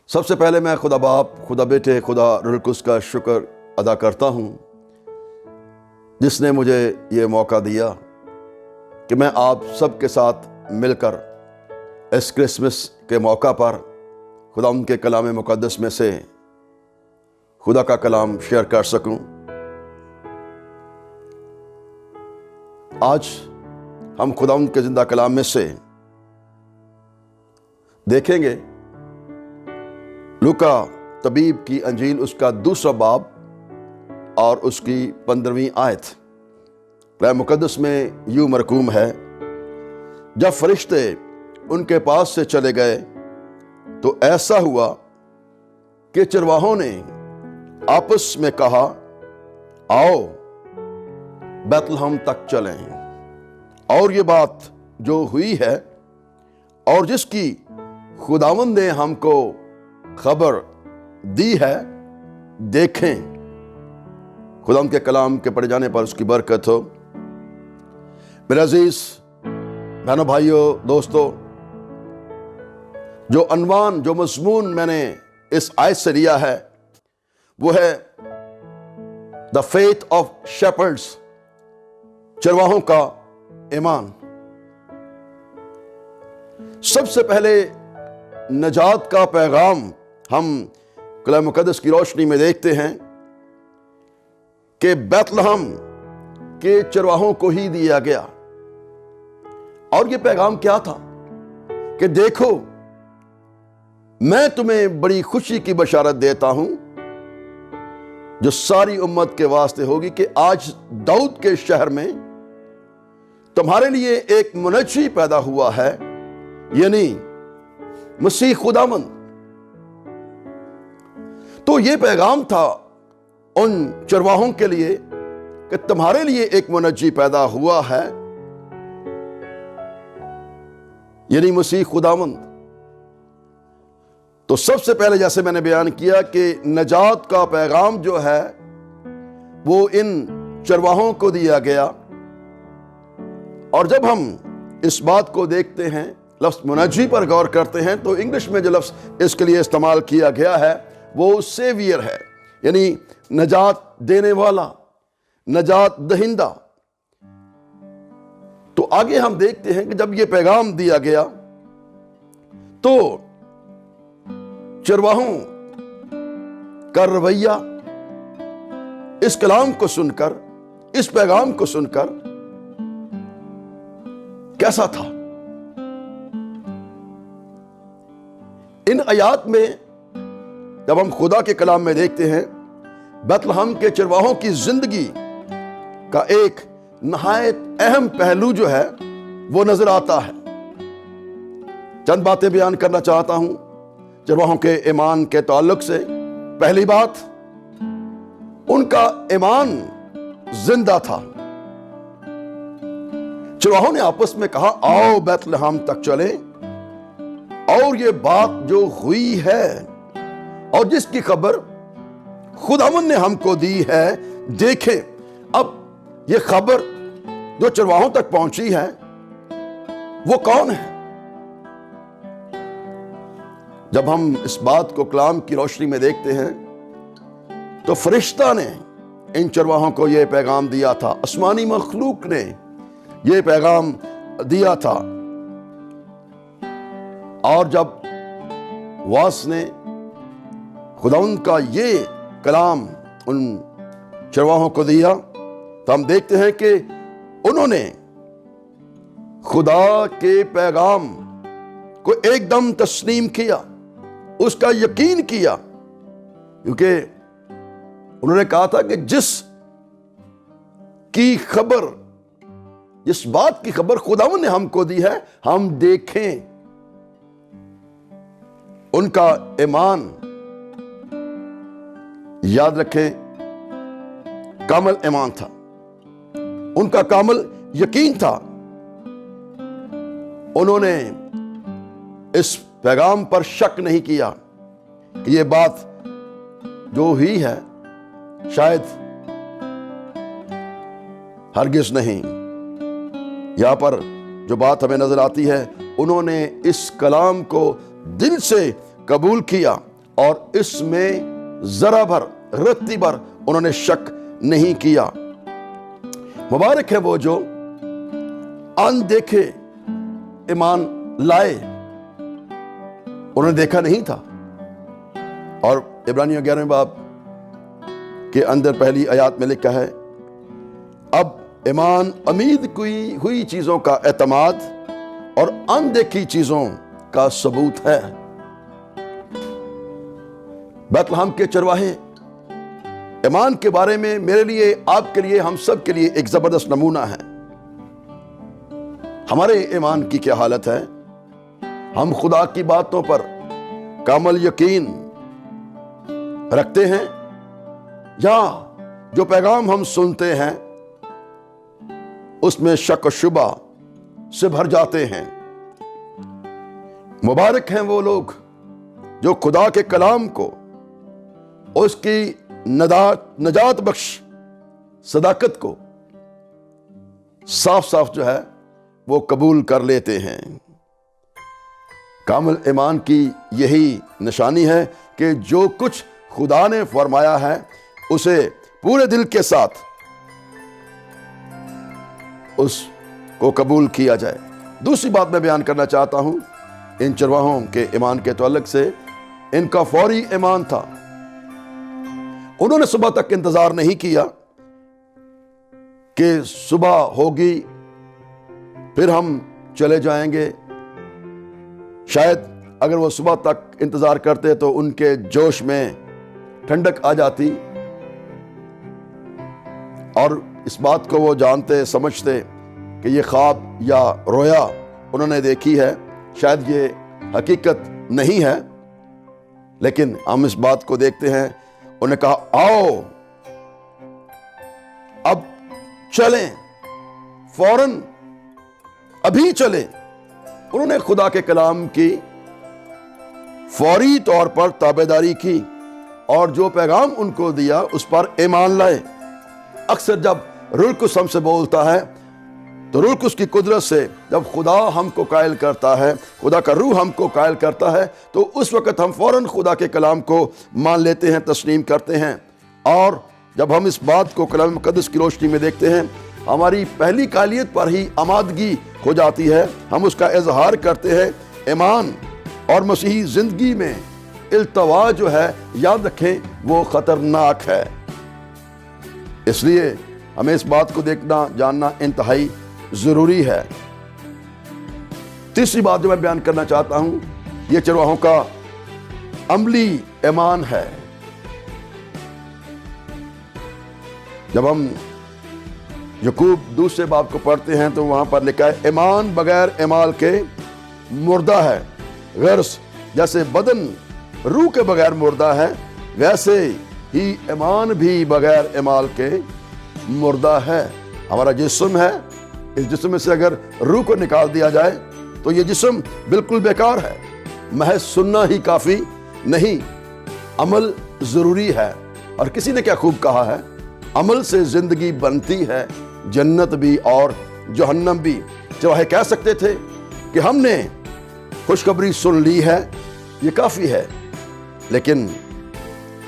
سب سے پہلے میں خدا باپ، خدا بیٹے، خدا روح القدس کا شکر ادا کرتا ہوں جس نے مجھے یہ موقع دیا کہ میں آپ سب کے ساتھ مل کر اس کرسمس کے موقع پر خدا ان کے کلام مقدس میں سے خدا کا کلام شیئر کر سکوں۔ آج ہم خدا ان کے زندہ کلام میں سے دیکھیں گے لوکا طبیب کی انجیل، اس کا 2 باب اور اس کی 15ویں آیت۔ کلام مقدس میں یوں مرقوم ہے، جب فرشتے ان کے پاس سے چلے گئے تو ایسا ہوا کہ چرواہوں نے آپس میں کہا، آؤ بیت لحم تک چلیں۔ اور یہ بات جو ہوئی ہے اور جس کی خداوند نے ہم کو خبر دی ہے، دیکھیں۔ خدا ان کے کلام کے پڑھے جانے پر اس کی برکت ہو۔ میرے عزیز بہنوں، بھائیوں، دوستو، جو عنوان، جو مضمون میں نے اس آیت سے لیا ہے وہ ہے The faith of shepherds، چرواہوں کا ایمان۔ سب سے پہلے نجات کا پیغام ہم کلام مقدس کی روشنی میں دیکھتے ہیں کہ بیت لحم کے چرواہوں کو ہی دیا گیا۔ اور یہ پیغام کیا تھا کہ دیکھو، میں تمہیں بڑی خوشی کی بشارت دیتا ہوں جو ساری امت کے واسطے ہوگی کہ آج داؤد کے شہر میں تمہارے لیے ایک منجی پیدا ہوا ہے، یعنی مسیح خداوند۔ تو یہ پیغام تھا ان چرواہوں کے لیے کہ تمہارے لیے ایک منجی پیدا ہوا ہے، یعنی مسیح خداوند۔ تو سب سے پہلے جیسے میں نے بیان کیا کہ نجات کا پیغام جو ہے وہ ان چرواہوں کو دیا گیا۔ اور جب ہم اس بات کو دیکھتے ہیں، لفظ منجی پر غور کرتے ہیں، تو انگلش میں جو لفظ اس کے لیے استعمال کیا گیا ہے وہ سیویئر ہے، یعنی نجات دینے والا، نجات دہندہ۔ تو آگے ہم دیکھتے ہیں کہ جب یہ پیغام دیا گیا تو چرواہوں کا رویہ اس کلام کو سن کر، اس پیغام کو سن کر کیسا تھا؟ ان آیات میں جب ہم خدا کے کلام میں دیکھتے ہیں، بیت لحم کے چرواہوں کی زندگی کا ایک نہایت اہم پہلو جو ہے وہ نظر آتا ہے۔ چند باتیں بیان کرنا چاہتا ہوں چرواہوں کے ایمان کے تعلق سے۔ پہلی بات، ان کا ایمان زندہ تھا۔ چرواہوں نے آپس میں کہا، آؤ بیت لحم تک چلیں، اور یہ بات جو ہوئی ہے اور جس کی خبر خداوند نے ہم کو دی ہے، دیکھیں۔ اب یہ خبر جو چرواہوں تک پہنچی ہے وہ کون ہے؟ جب ہم اس بات کو کلام کی روشنی میں دیکھتے ہیں تو فرشتہ نے ان چرواہوں کو یہ پیغام دیا تھا، آسمانی مخلوق نے یہ پیغام دیا تھا۔ اور جب واس نے خداوند کا یہ کلام ان چرواہوں کو دیا تو ہم دیکھتے ہیں کہ انہوں نے خدا کے پیغام کو ایک دم تسلیم کیا، اس کا یقین کیا، کیونکہ انہوں نے کہا تھا کہ جس بات کی خبر خداوند نے ہم کو دی ہے، ہم دیکھیں۔ ان کا ایمان، یاد رکھیں، کامل ایمان تھا، ان کا کامل یقین تھا۔ انہوں نے اس پیغام پر شک نہیں کیا کہ یہ بات جو ہوئی ہے شاید ہرگز نہیں۔ یہاں پر جو بات ہمیں نظر آتی ہے، انہوں نے اس کلام کو دل سے قبول کیا और इसमें जरा भर रत्ती भर उन्होंने शक नहीं किया। मुबारक है वो जो अनदेखे ईमान लाए, उन्होंने देखा नहीं था। और इब्रानियों 11वें बाब के अंदर पहली आयत में लिखा है, अब ईमान उम्मीद की हुई चीजों का एतमाद और अनदेखी चीजों का सबूत है। बैतलहम के चरवाहे ईमान के बारे में मेरे लिए, आपके लिए, हम सब के लिए एक जबरदस्त नमूना है। हमारे ईमान की क्या हालत है? हम खुदा की बातों पर कामल यकीन रखते हैं या जो पैगाम हम सुनते हैं उसमें शक और शुबा से भर जाते हैं? मुबारक हैं वो लोग जो खुदा के कलाम को, उसकी नजात बख्श सदाकत को साफ साफ जो है वो कबूल कर लेते हैं। कामिल ईमान की यही निशानी है कि जो कुछ खुदा ने फरमाया है उसे पूरे दिल के साथ उसको कबूल किया जाए। दूसरी बात मैं बयान करना चाहता हूं इन चरवाहों के ईमान के तअल्लुक से, इनका फौरी ईमान था। उन्होंने सुबह तक इंतजार नहीं किया कि सुबह होगी फिर हम चले जाएंगे। शायद अगर वो सुबह तक इंतजार करते तो उनके जोश में ठंडक आ जाती और इस बात को वो जानते समझते कि ये ख्वाब या रोया उन्होंने देखी है, शायद ये हकीकत नहीं है। लेकिन हम इस बात को देखते हैं, उन्होंने कहा आओ अब चलें, फौरन अभी चलें। उन्होंने खुदा के कलाम की फौरी तौर पर ताबेदारी की और जो पैगाम उनको दिया उस पर ईमान लाए। अक्सर जब रूह कुद्स हमसे बोलता है तो रूह कुद्स की कुदरत से जब खुदा हमको कायल करता है, खुदा का रूह हमको कायल करता है, तो उस वक़्त हम फ़ौरन खुदा के कलाम को मान लेते हैं, तस्लीम करते हैं। और जब हम इस बात को कलाम मुक़द्दस की रोशनी में देखते हैं, हमारी पहली कालियत पर ही आमादगी हो जाती है, हम उसका इजहार करते हैं। ईमान और मसीही ज़िंदगी में इल्तवा जो है, याद रखें, वो ख़तरनाक है। इसलिए हमें इस बात को देखना जानना इंतहाई ज़रूरी है। तीसरी बात जो मैं बयान करना चाहता हूं, ये चरवाहों का अमली ईमान है। जब हम याकूब दूसरे बाब को पढ़ते हैं तो वहां पर लिखा है, ईमान बगैर अमाल के मुर्दा है। गर्स जैसे बदन रूह के बगैर मुर्दा है, वैसे ही ईमान भी बगैर अमाल के मुर्दा है। हमारा जिस्म है, इस जिस्म से अगर रूह को निकाल दिया जाए तो ये जिस्म बिल्कुल बेकार है। महज सुनना ही काफी नहीं, अमल जरूरी है। और किसी ने क्या खूब कहा है, अमल से जिंदगी बनती है, जन्नत भी और जहन्नम भी। चरवाहे कह सकते थे कि हमने खुशखबरी सुन ली है, ये काफी है, लेकिन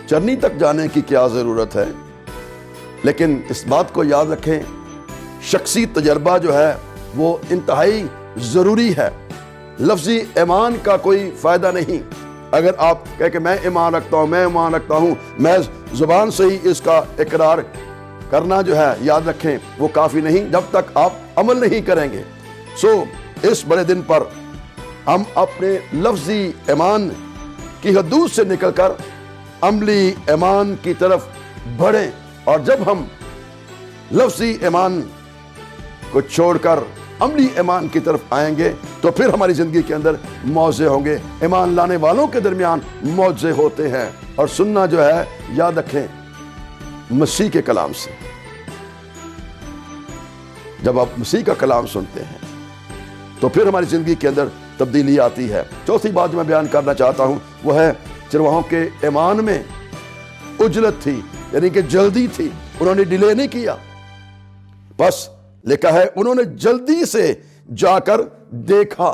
चरनी तक जाने की क्या जरूरत है। लेकिन इस बात को याद रखें, शख्सी तजर्बा जो है वो इंतहाई ज़रूरी है। लफ्ज़ी ईमान का कोई फ़ायदा नहीं। अगर आप कह के मैं ईमान रखता हूँ, मैं ईमान रखता हूँ, मैं ज़ुबान से ही इसका इकरार करना जो है, याद रखें, वो काफ़ी नहीं जब तक आप अमल नहीं करेंगे। इस बड़े दिन पर हम अपने लफ्ज़ी ईमान की हदूद से निकलकर अमली ईमान की तरफ बढ़ें। और जब हम लफ्ज़ी ईमान को छोड़कर अमली ईमान की तरफ आएंगे तो फिर हमारी ज़िंदगी के अंदर मौजे होंगे। ईमान लाने वालों के दरमियान मौजे होते हैं। और सुनना जो है, याद रखें, मसीह के कलाम से। जब आप मसीह का कलाम सुनते हैं तो फिर हमारी ज़िंदगी के अंदर तब्दीली आती है। चौथी बात जो मैं बयान करना चाहता हूँ वो है, चरवाहों के ईमान में उजलत थी, यानी कि जल्दी थी। उन्होंने डिले नहीं किया, बस लिखा है उन्होंने जल्दी से जाकर देखा,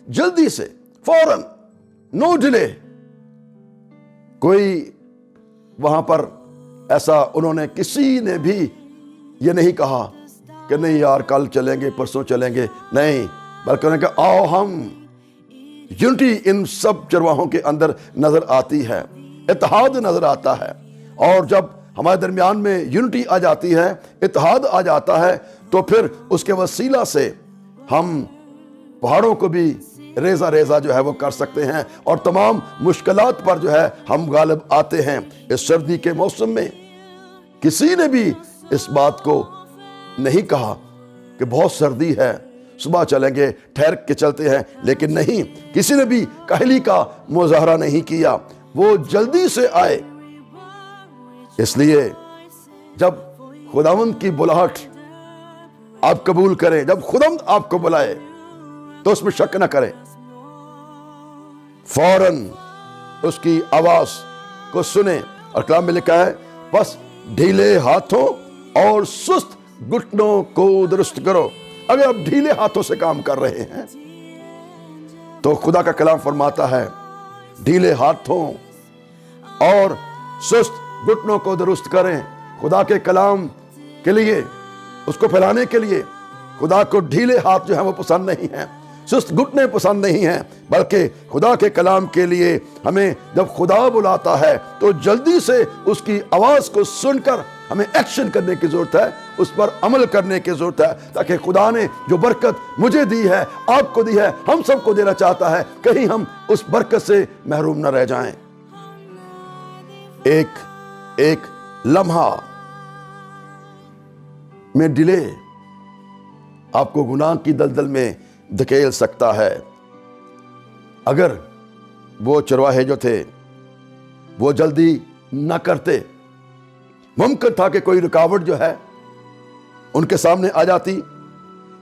जल्दी से, फौरन, नो डिले। कोई वहां पर ऐसा उन्होंने किसी ने भी ये नहीं कहा कि नहीं यार कल चलेंगे परसों चलेंगे, नहीं, बल्कि उन्होंने कहा आओ हम। यूनिटी इन सब चरवाहों के अंदर नजर आती है, इत्तेहाद नजर आता है। और जब हमारे दरमियान में यूनिटी आ जाती है, इत्तेहाद आ जाता है, तो फिर उसके वसीला से हम पहाड़ों को भी रेजा रेजा जो है वो कर सकते हैं और तमाम मुश्किलात पर जो है हम गालिब आते हैं। इस सर्दी के मौसम में किसी ने भी इस बात को नहीं कहा कि बहुत सर्दी है, सुबह चलेंगे, ठहर के चलते हैं, लेकिन नहीं, किसी ने भी काहली का मुजाहरा नहीं किया, वो जल्दी से आए। इसलिए जब खुदावंद की बुलाहट आप कबूल करें, जब खुदावंद आपको बुलाए तो उसमें शक न करें, फौरन उसकी आवाज को सुने। और कलाम में लिखा है बस ढीले हाथों और सुस्त घुटनों को दुरुस्त करो। अगर आप ढीले हाथों से काम कर रहे हैं तो खुदा का कलाम फरमाता है ढीले हाथों और सुस्त घुटनों को दुरुस्त करें। खुदा के कलाम के लिए, उसको फैलाने के लिए खुदा को ढीले हाथ जो है वो पसंद नहीं है, सुस्त घुटने पसंद नहीं हैं, बल्कि खुदा के कलाम के लिए हमें जब खुदा बुलाता है तो जल्दी से उसकी आवाज को सुनकर हमें एक्शन करने की जरूरत है, उस पर अमल करने की जरूरत है, ताकि खुदा ने जो बरकत मुझे दी है, आपको दी है, हम सबको देना चाहता है, कहीं हम उस बरकत से महरूम न रह जाएं। एक लम्हा में डिले आपको गुनाह की दलदल में धकेल सकता है। अगर वो चरवाहे जो थे वो जल्दी न करते, मुमकिन था कि कोई रुकावट जो है उनके सामने आ जाती,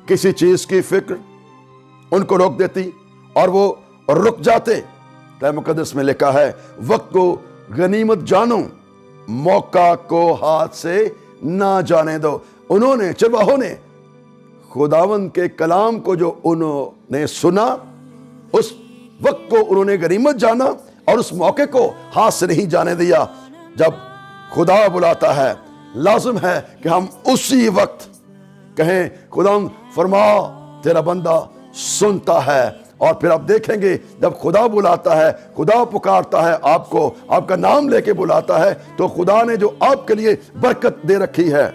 किसी चीज की फिक्र उनको रोक देती और वो रुक जाते। कलाम मुकद्दस में लिखा है वक्त को गनीमत जानो, मौका को हाथ से ना जाने दो। उन्होंने, चरवाहों ने खुदावंद के कलाम को जो उन्होंने सुना, उस वक्त को उन्होंने गनीमत जाना और उस मौके को हाथ से नहीं जाने दिया। जब खुदा बुलाता है लाजिम है कि हम उसी वक्त कहें खुदावंद फरमा, तेरा बंदा सुनता है। और फिर आप देखेंगे जब खुदा बुलाता है, खुदा पुकारता है आपको, आपका नाम लेके बुलाता है, तो खुदा ने जो आपके लिए बरकत दे रखी है,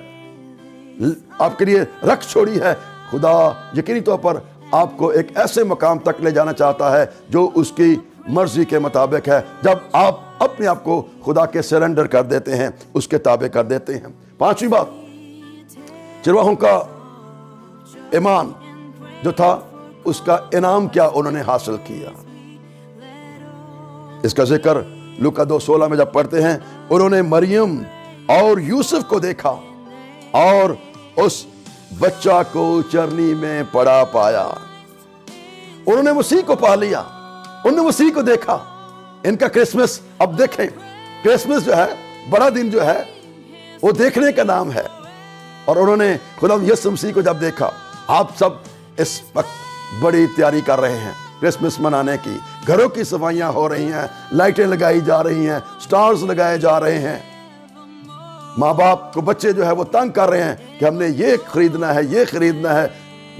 आपके लिए रख छोड़ी है, खुदा यकीनी तौर पर आपको एक ऐसे मकाम तक ले जाना चाहता है जो उसकी मर्जी के मुताबिक है। जब आप अपने आप को खुदा के सरेंडर कर देते हैं, उसके ताबे कर देते हैं। पांचवी बात, चरवाहों का ईमान जो था उसका इनाम क्या उन्होंने हासिल किया। इसका जिक्र लूका 2:16 में जब पढ़ते हैं, उन्होंने मरियम और यूसुफ को देखा और उस बच्चा को चरनी में पड़ा पाया। उन्होंने मसीह को पा लिया, उन्होंने मसीह को देखा। इनका क्रिसमस, अब देखें, क्रिसमस जो है, बड़ा दिन जो है, वो देखने का नाम है। और उन्होंने खुदा यीशु मसीह को जब देखा, आप सब इस वक्त बड़ी तैयारी कर रहे हैं क्रिसमस मनाने की, घरों की सफाइयां हो रही हैं, लाइटें लगाई जा रही हैं, स्टार्स लगाए जा रहे हैं। माँ बाप को बच्चे जो है वो तंग कर रहे हैं कि हमने ये खरीदना है, ये खरीदना है,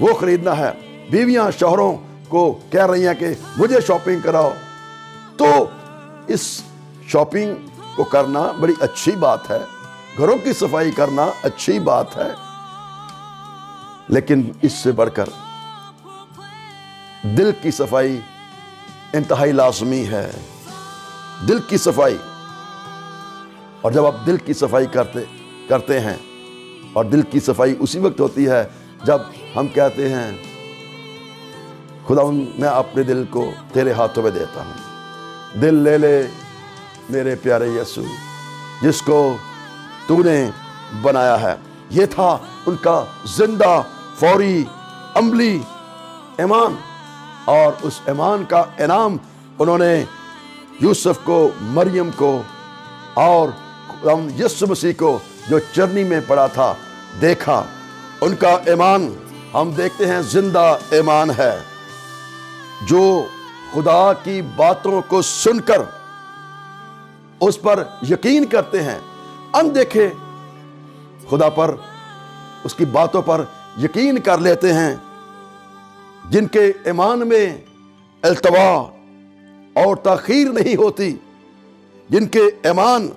वो खरीदना है। बीवियां शौहरों को कह रही हैं कि मुझे शॉपिंग कराओ। तो इस शॉपिंग को करना बड़ी अच्छी बात है, घरों की सफाई करना अच्छी बात है, लेकिन इससे बढ़कर दिल की सफाई इंतहाई लाजमी है। दिल की सफाई, और जब आप दिल की सफाई करते हैं, और दिल की सफाई उसी वक्त होती है जब हम कहते हैं खुदा मैं अपने दिल को तेरे हाथों में देता हूँ, दिल ले ले मेरे प्यारे यीशु जिसको तूने बनाया है। ये था उनका जिंदा फौरी अमली ईमान, और उस ईमान का इनाम उन्होंने यूसुफ को, मरियम को और यीशु मसीह को जो चरनी में पड़ा था देखा। उनका ईमान हम देखते हैं जिंदा ईमान है, जो खुदा की बातों को सुनकर उस पर यकीन करते हैं, अनदेखे खुदा पर, उसकी बातों पर यकीन कर लेते हैं, जिनके ईमान में अल्तवा और ताखीर नहीं होती, जिनके ईमान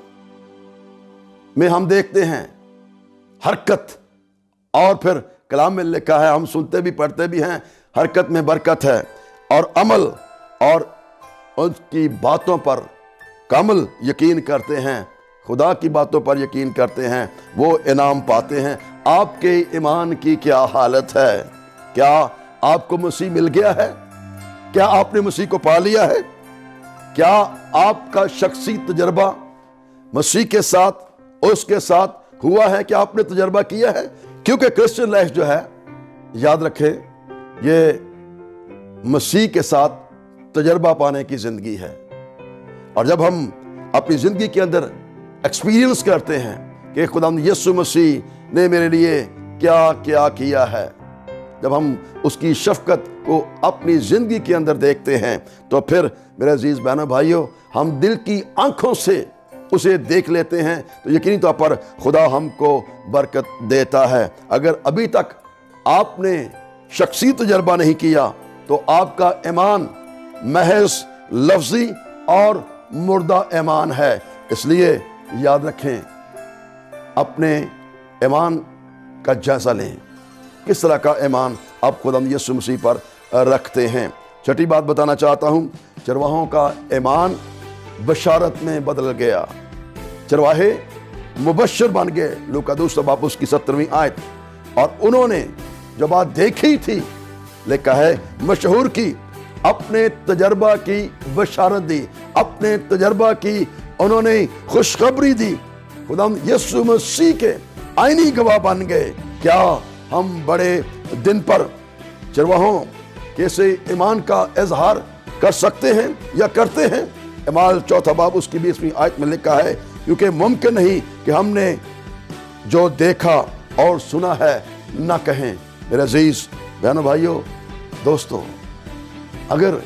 में हम देखते हैं हरकत, और फिर कलाम में लिखा है, हम सुनते भी पढ़ते भी हैं, हरकत में बरकत है, और अमल और उसकी बातों पर कामिल यकीन करते हैं, खुदा की बातों पर यकीन करते हैं, वो इनाम पाते हैं। आपके ईमान की क्या हालत है? क्या आपको मसीह मिल गया है? क्या आपने मसीह को पा लिया है? क्या आपका शख्सी तजर्बा मसीह के साथ, उसके साथ हुआ है? क्या आपने तजर्बा किया है? क्योंकि क्रिश्चियन लाइफ जो है, याद रखें, ये मसीह के साथ तजर्बा पाने की जिंदगी है। और जब हम अपनी जिंदगी के अंदर एक्सपीरियंस करते हैं कि खुदा यीशु मसीह ने मेरे लिए क्या क्या किया है, जब हम उसकी शफकत को अपनी जिंदगी के अंदर देखते हैं, तो फिर मेरे अजीज बहनों भाइयों, हम दिल की आंखों से उसे देख लेते हैं, तो यकीनी तौर पर खुदा हमको बरकत देता है। अगर अभी तक आपने शख्सी तजर्बा नहीं किया, तो आपका ईमान महज लफ्जी और मुर्दा ईमान है। इसलिए याद रखें, अपने ईमान का जायजा लें, किस तरह का ईमान आप खुदा यीशु मसीह पर रखते हैं। छठी बात बताना चाहता हूं, चरवाहों का ईमान बशारत में बदल गया। चरवाहे मुबश्शिर बन गए। लूका 2 उसकी 17वीं आयत। और उन्होंने जो बात देखी थी, लिखा है, मशहूर की, अपने तजर्बा की बशारत दी, अपने तजर्बा की उन्होंने खुशखबरी दी। खुदा यीशु मसीह के आईनी गवाह बन गए। क्या हम बड़े दिन पर चरवाहों के से ईमान का इजहार कर सकते हैं या करते हैं? इमाल 4 उसकी 20वीं आयत में लिखा है, क्योंकि मुमकिन नहीं कि हमने जो देखा और सुना है ना कहें। मेरे अजीज बहनों भाइयों दोस्तों, अगर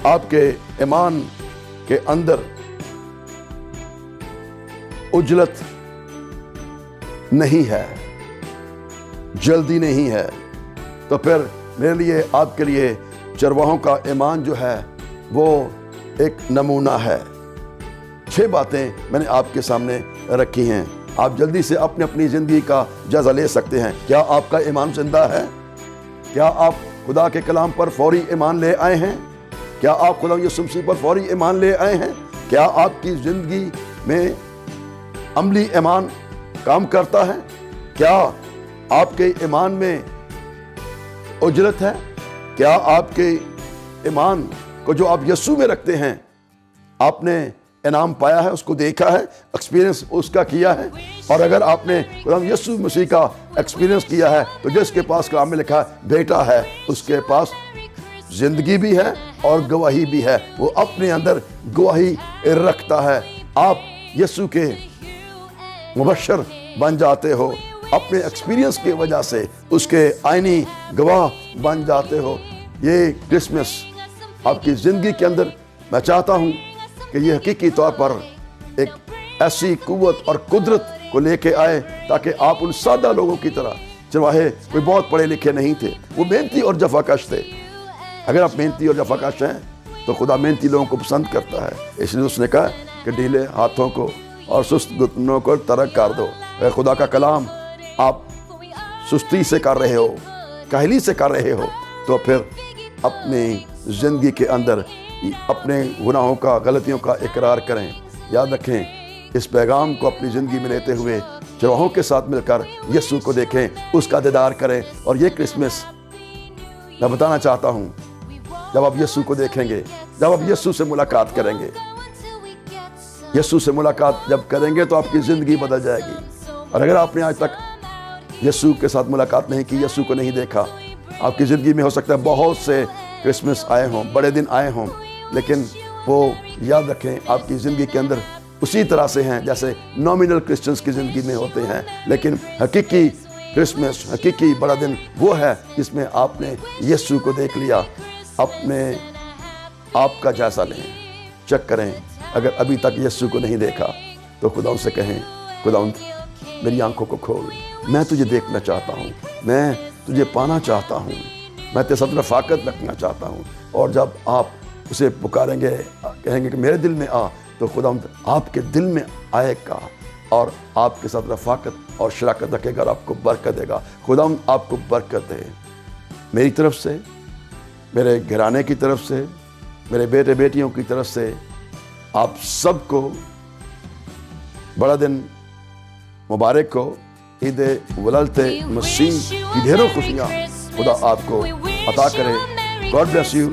आपके ईमान के अंदर उजलत नहीं है, जल्दी नहीं है, तो फिर मेरे लिए, आपके लिए चरवाहों का ईमान जो है वो एक नमूना है। 6 बातें मैंने आपके सामने रखी हैं। आप जल्दी से अपनी अपनी ज़िंदगी का जायज़ा ले सकते हैं। क्या आपका ईमान जिंदा है? क्या आप खुदा के कलाम पर फौरी ईमान ले आए हैं? क्या आप खुदा यीशु मसीह पर फौरी ईमान ले आए हैं? क्या आपकी ज़िंदगी में अमली ईमान काम करता है? क्या आपके ईमान में उजरत है? क्या आपके ईमान को जो आप यीशु में रखते हैं, आपने इनाम पाया है, उसको देखा है, एक्सपीरियंस उसका किया है? और अगर आपने खुदा यीशु मसीह का एक्सपीरियंस किया है, तो जिसके पास कलाम में लिखा है बेटा है, उसके पास जिंदगी भी है और गवाही भी है। वो अपने अंदर गवाही रखता है। आप यीशु के मुबश्शिर बन जाते हो, अपने एक्सपीरियंस की वजह से उसके आईनी गवाह बन जाते हो। ये क्रिसमस आपकी ज़िंदगी के अंदर, मैं चाहता हूँ कि ये हकीकी तौर पर एक ऐसी कुव्वत और कुदरत को लेके आए, ताकि आप उन सादा लोगों की तरह, चरवाहे कोई बहुत पढ़े लिखे नहीं थे, वो मेहनती और जफाकश थे। अगर आप मेहनती और जफाकश हैं, तो खुदा मेहनती लोगों को पसंद करता है। इसलिए उसने कहा कि ढीले हाथों को और सुस्त घुटनों को तरक कर दो। अगर खुदा का कलाम आप सुस्ती से कर रहे हो, काहली से कर रहे हो, तो फिर अपनी ज़िंदगी के अंदर अपने गुनाहों का, गलतियों का इकरार करें। याद रखें, इस पैगाम को अपनी ज़िंदगी में लेते हुए चरवाहों के साथ मिलकर यीशु को देखें, उसका दीदार करें। और ये क्रिसमस मैं बताना चाहता हूँ, जब आप यीशु को देखेंगे, जब आप यीशु से मुलाकात करेंगे, यीशु से मुलाकात जब करेंगे, तो आपकी ज़िंदगी बदल जाएगी। और अगर आपने आज तक यीशु के साथ मुलाकात नहीं की, यीशु को नहीं देखा, आपकी ज़िंदगी में हो सकता है बहुत से क्रिसमस आए हों, बड़े दिन आए हों, लेकिन वो याद रखें, आपकी ज़िंदगी के अंदर उसी तरह से हैं जैसे नॉमिनल क्रिश्चियंस की ज़िंदगी में होते हैं। लेकिन हकीकी क्रिसमस, हकीकी बड़ा दिन वो है जिसमें आपने यीशु को देख लिया। अपने आप का जायज़ा लें, चेक करें। اگر ابھی تک یسوع کو نہیں دیکھا تو خدا ان سے کہیں خدا میری آنکھوں کو کھول، میں تجھے دیکھنا چاہتا ہوں، میں تجھے پانا چاہتا ہوں، میں تیرے ساتھ رفاقت رکھنا چاہتا ہوں۔ اور جب آپ اسے پکاریں گے، کہیں گے کہ میرے دل میں آ، تو خدا آپ کے دل میں آئے گا اور آپ کے ساتھ رفاقت اور شراکت رکھے گا اور آپ کو برکت دے گا۔ خدا آپ کو برکت دے۔ میری طرف سے، میرے گھرانے کی طرف سے، میرے بیٹے بیٹیوں کی طرف سے آپ سب کو بڑا دن مبارک ہو۔ عید ولادت مسیح کی ڈھیروں خوشیاں خدا آپ کو عطا کرے۔ God bless you.